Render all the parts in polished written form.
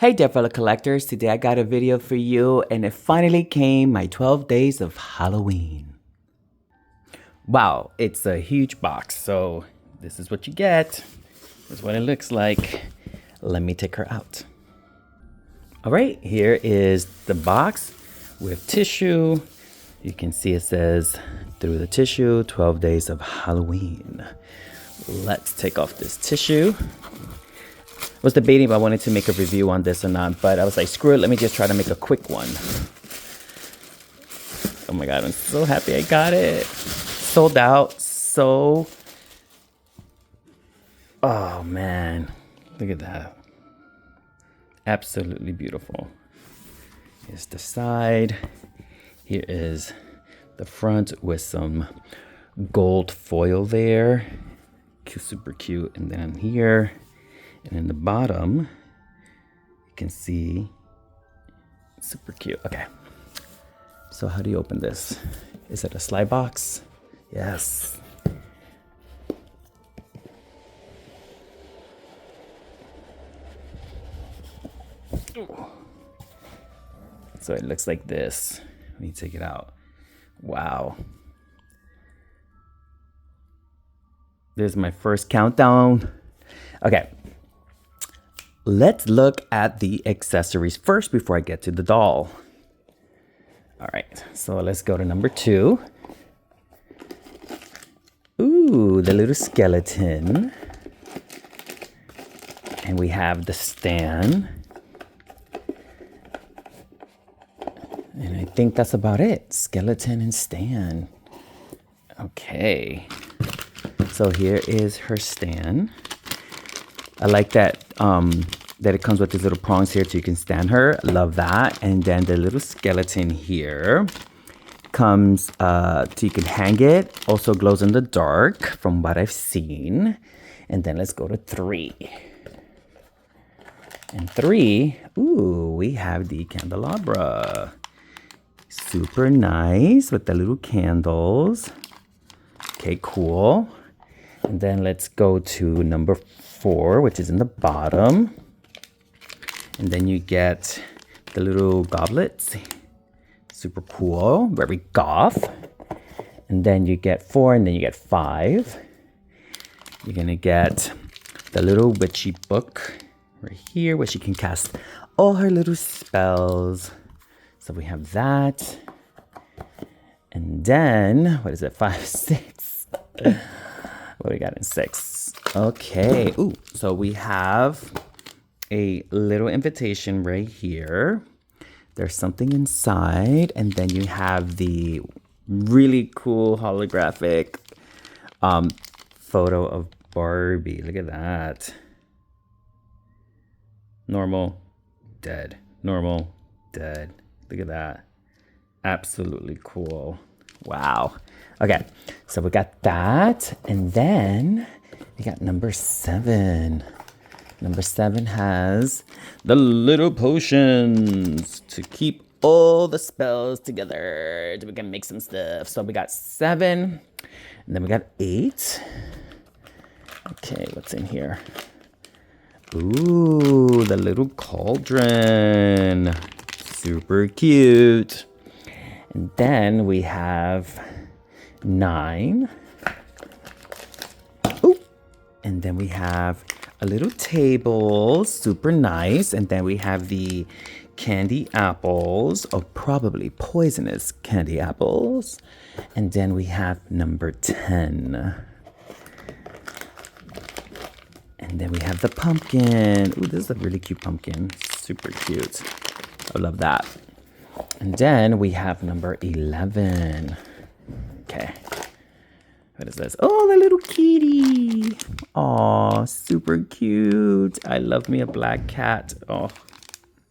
Hey there fellow collectors, today I got a video for you and it finally came, my 12 days of Halloween. Wow, it's a huge box, so this is what you get. This is what it looks like. Let me take her out. All right, here is the box with tissue. You can see it says through the tissue, 12 days of Halloween. Let's take off this tissue. I was debating if I wanted to make a review on this or not, but I was like, screw it, let me just try to make a quick one. Oh my God, I'm so happy I got it. Sold out, oh man, look at that. Absolutely beautiful. Here's the side. Here is the front with some gold foil there. Super cute. And then here, and in the bottom, you can see, super cute. Okay, so how do you open this? Is it a slide box? Yes. So it looks like this when you take it out. Wow. There's my first countdown. Okay. Let's look at the accessories first before I get to the doll. All right, so let's go to number 2. Ooh, the little skeleton. And we have the stand. And I think that's about it. Skeleton and stand. Okay. So here is her stand. I like that that it comes with these little prongs here so you can stand her. Love that. And then the little skeleton here comes so you can hang it. Also glows in the dark from what I've seen. And then let's go to 3. And 3, ooh, we have the candelabra. Super nice with the little candles. Okay, cool. And then let's go to number 4, which is in the bottom. And then you get the little goblets. Super cool, very goth. And then you get 4, and then you get 5. You're gonna get the little witchy book right here, where she can cast all her little spells. So we have that. And then, what is it, 5, 6? What do we got in 6? Okay. Ooh, so we have a little invitation right here. There's something inside, and then you have the really cool holographic photo of Barbie. Look at that. Normal, dead. Normal, dead. Look at that. Absolutely cool. Wow. Okay, so we got that, and then we got number 7. Number 7 has the little potions to keep all the spells together. We can make some stuff. So we got 7, and then we got 8. Okay, what's in here? Ooh, the little cauldron. Super cute. And then we have 9. Ooh. And then we have a little table, super nice. And then we have the candy apples, or probably poisonous candy apples. And then we have number 10. And then we have the pumpkin. Ooh, this is a really cute pumpkin. Super cute. I love that. And then we have number 11. Okay. What is this? Oh, the little kitty. Aw, super cute. I love me a black cat. Oh,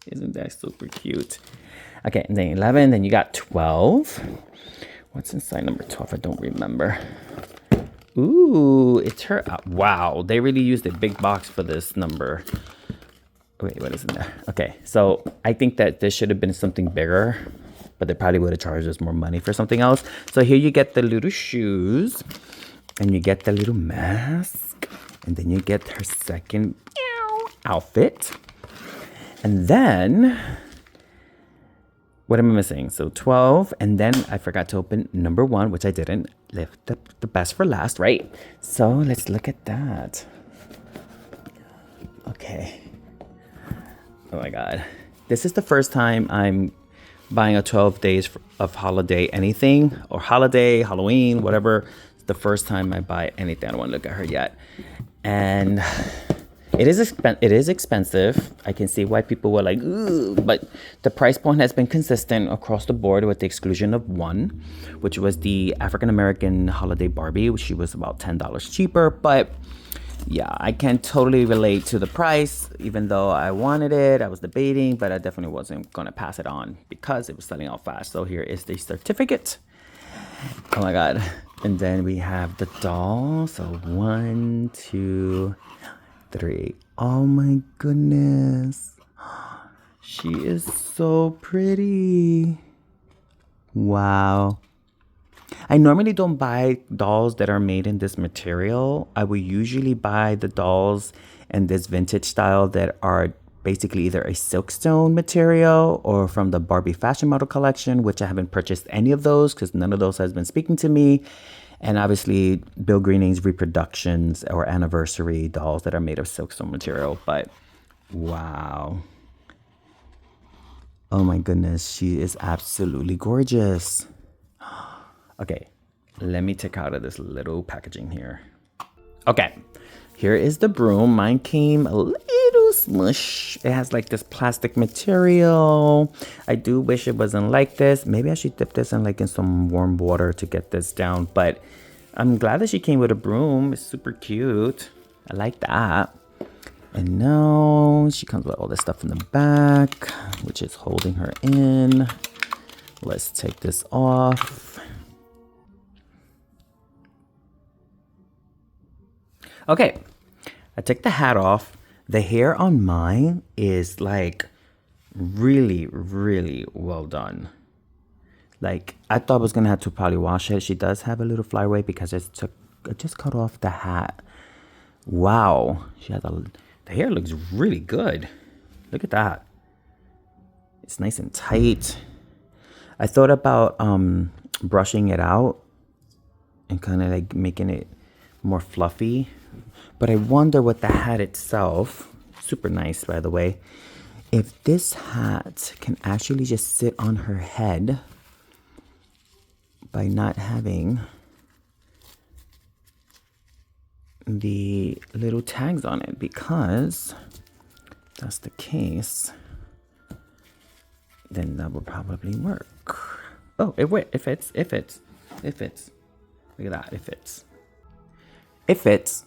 isn't that super cute? Okay, and then 11. Then you got 12. What's inside number 12? I don't remember. Ooh, it's her. Wow, they really used a big box for this number. Wait, what is in there? Okay, so I think that this should have been something bigger, but they probably would have charged us more money for something else. So here you get the little shoes, and you get the little mask, and then you get her second outfit. And then, what am I missing? So 12, and then I forgot to open number 1, which I didn't. Left the best for last, right? So let's look at that. Okay. Oh my God. This is the first time I'm buying a 12 days of holiday anything, or holiday, Halloween, whatever. It's the first time I buy anything. I don't want to look at her yet. And it is expensive. I can see why people were like, ooh, but the price point has been consistent across the board with the exclusion of one, which was the African American holiday Barbie. She was about $10 cheaper, but yeah, I can totally relate to the price, even though I wanted it. I was debating, but I definitely wasn't going to pass it on because it was selling out fast. So here is the certificate. Oh my God. And then we have the doll. So 1, 2, 3. Oh my goodness. She is so pretty. Wow. I normally don't buy dolls that are made in this material. I will usually buy the dolls in this vintage style that are basically either a silkstone material or from the Barbie fashion model collection, which I haven't purchased any of those because none of those has been speaking to me. And obviously Bill Greening's reproductions or anniversary dolls that are made of silkstone material. But wow. Oh my goodness, she is absolutely gorgeous. Okay, let me take out of this little packaging here. Okay, here is the broom. Mine came a little smush. It has like this plastic material. I do wish it wasn't like this. Maybe I should dip this in some warm water to get this down. But I'm glad that she came with a broom. It's super cute. I like that. And now she comes with all this stuff in the back, which is holding her in. Let's take this off. Okay, I took the hat off. The hair on mine is like really, really well done. Like I thought I was gonna have to probably wash it. She does have a little flyaway because I just cut off the hat. Wow, the hair looks really good. Look at that. It's nice and tight. I thought about brushing it out and kind of like making it more fluffy. But I wonder what the hat itself, super nice by the way, if this hat can actually just sit on her head by not having the little tags on it, because if that's the case, then that will probably work. Oh, it fits. Look at that, it fits. It fits.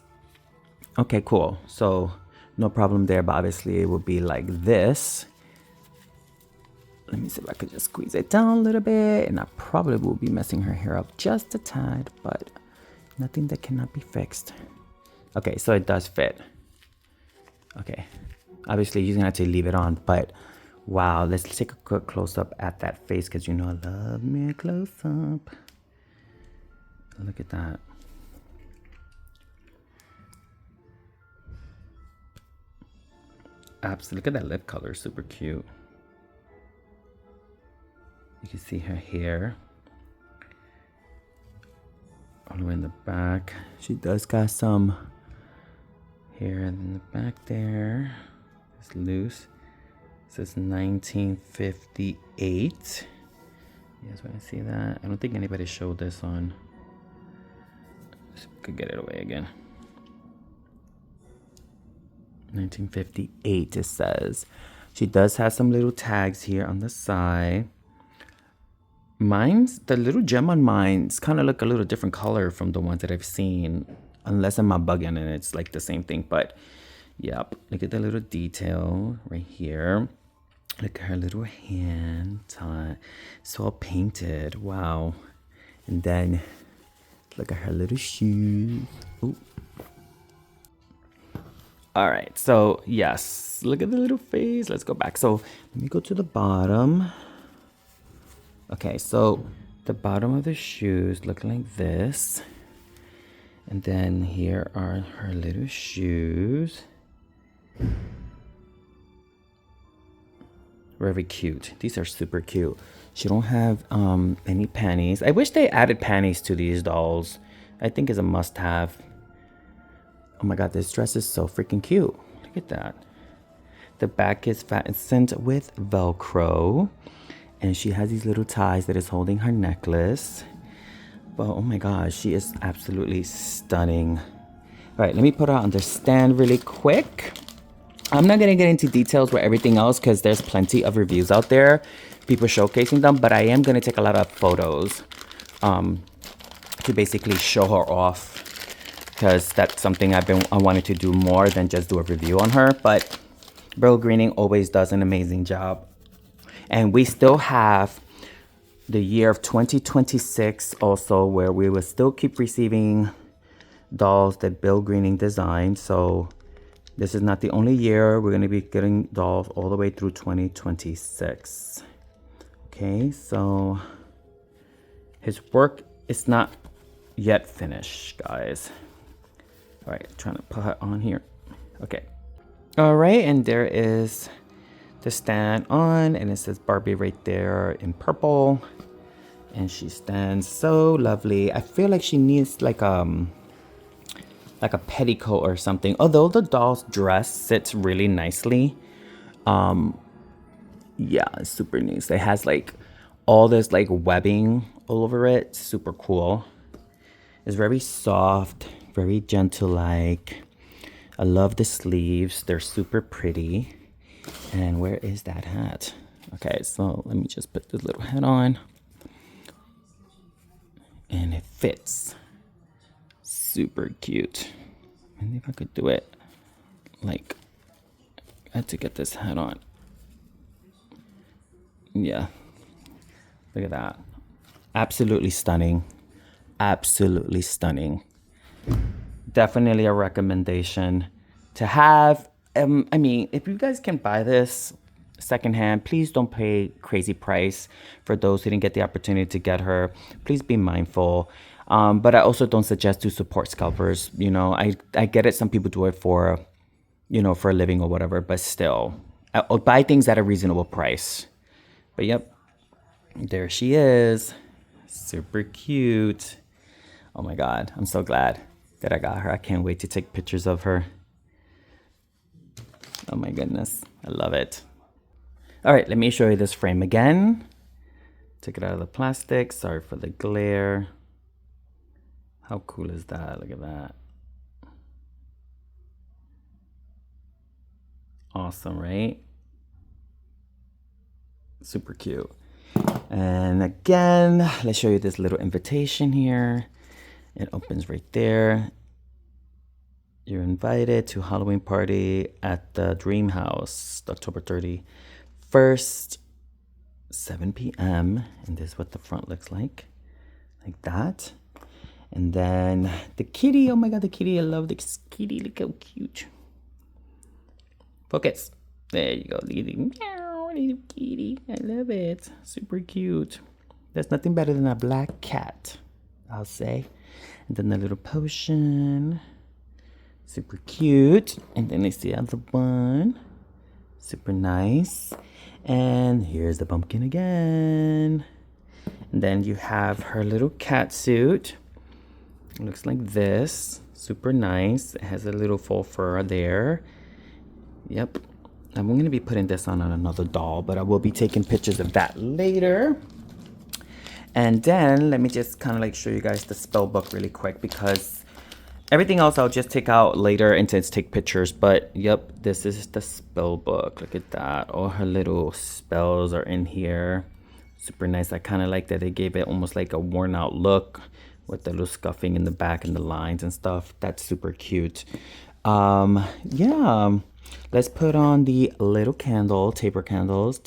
Okay, cool. So no problem there, but obviously it would be like this. Let me see if I could just squeeze it down a little bit, and I probably will be messing her hair up just a tad, but nothing that cannot be fixed. Okay, so it does fit. Okay, obviously you're gonna have to leave it on, but wow, let's take a quick close-up at that face, because you know I love me a close-up. Look at that. Absolutely, look at that lip color, super cute. You can see her hair all the way in the back. She does got some hair in the back there. It's loose. It says 1958. You guys want to see that? I don't think anybody showed this on. Let's see if we could get it away again. 1958 it says. She does have some little tags here on the side. The little gem on mine's kind of look a little different color from the ones that I've seen, unless I'm not bugging and it's like the same thing. But yep, look at the little detail right here. Look at her little hand tie. It's all painted. Wow. And then look at her little shoes. Ooh. All right, so yes, look at the little face. Let's go back. So let me go to the bottom. Okay, so the bottom of the shoes look like this. And then here are her little shoes. Very cute. These are super cute. She don't have any panties. I wish they added panties to these dolls. I think it's a must-have. Oh my god, this dress is so freaking cute. Look at that. The back is fastened with Velcro. And she has these little ties that is holding her necklace. But oh my gosh, she is absolutely stunning. All right, let me put her on the stand really quick. I'm not gonna get into details with everything else because there's plenty of reviews out there, people showcasing them, but I am gonna take a lot of photos to basically show her off, because that's something I wanted to do more than just do a review on her. But Brill Greening always does an amazing job. And we still have the year of 2026 also, where we will still keep receiving dolls that Brill Greening designed. So this is not the only year. We're going to be getting dolls all the way through 2026. Okay, so his work is not yet finished, guys. All right, trying to put it on here. Okay. All right, and there is the stand on, and it says Barbie right there in purple. And she stands so lovely. I feel like she needs like a petticoat or something. Although the doll's dress sits really nicely. Yeah, it's super nice. It has like all this like webbing all over it. Super cool. It's very soft, very gentle like. I love the sleeves. They're super pretty. And where is that hat? Okay, so let me just put this little hat on. And it fits. Super cute. Maybe if I could do it like, I had to get this hat on. Yeah. Look at that. Absolutely stunning. Absolutely stunning. Definitely a recommendation to have. I mean, if you guys can buy this secondhand, please don't pay crazy price. For those who didn't get the opportunity to get her, please be mindful. But I also don't suggest to support scalpers. You know, I get it. Some people do it for, you know, for a living or whatever, but still, I'll buy things at a reasonable price. But yep, there she is. Super cute. Oh my God, I'm so glad that I got her. I can't wait to take pictures of her. Oh my goodness, I love it. All right, let me show you this frame again. Take it out of the plastic. Sorry for the glare. How cool is that? Look at that. Awesome, right? Super cute. And again, let's show you this little invitation here. It opens right there. You're invited to Halloween party at the Dream House, October 31st, 7 p.m. And this is what the front looks like that. And then the kitty, oh my God, the kitty, I love this kitty, look how cute. Focus. There you go, little kitty, I love it, super cute. There's nothing better than a black cat, I'll say. And then the little potion, super cute. And then there's the other one, super nice. And here's the pumpkin again. And then you have her little cat suit. It looks like this, super nice. It has a little faux fur there. Yep. I'm going to be putting this on another doll, but I will be taking pictures of that later. And then let me just kind of like show you guys the spell book really quick, because everything else I'll just take out later and just take pictures. But yep, this is the spell book. Look at that. All her little spells are in here. Super nice. I kind of like that they gave it almost like a worn out look with the little scuffing in the back and the lines and stuff. That's super cute. Yeah. Let's put on the little candle, taper candles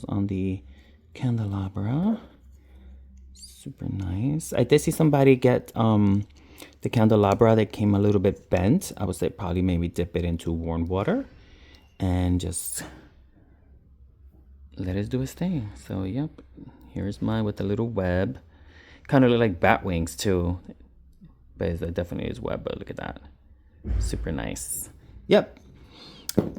on the candelabra. Super nice. I did see somebody get the candelabra that came a little bit bent. I would say probably maybe dip it into warm water and just let it do its thing. So yep, here's mine with the little web. Kind of look like bat wings too, but it definitely is web. But look at that, super nice. Yep.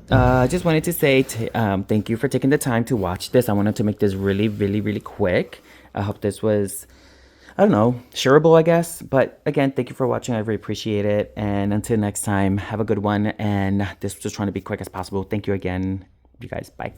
I just wanted to say thank you for taking the time to watch this. I wanted to make this really, really, really quick. I hope this was, I don't know, shareable, I guess. But again, thank you for watching. I really appreciate it. And until next time, have a good one. And this was just trying to be quick as possible. Thank you again, you guys. Bye.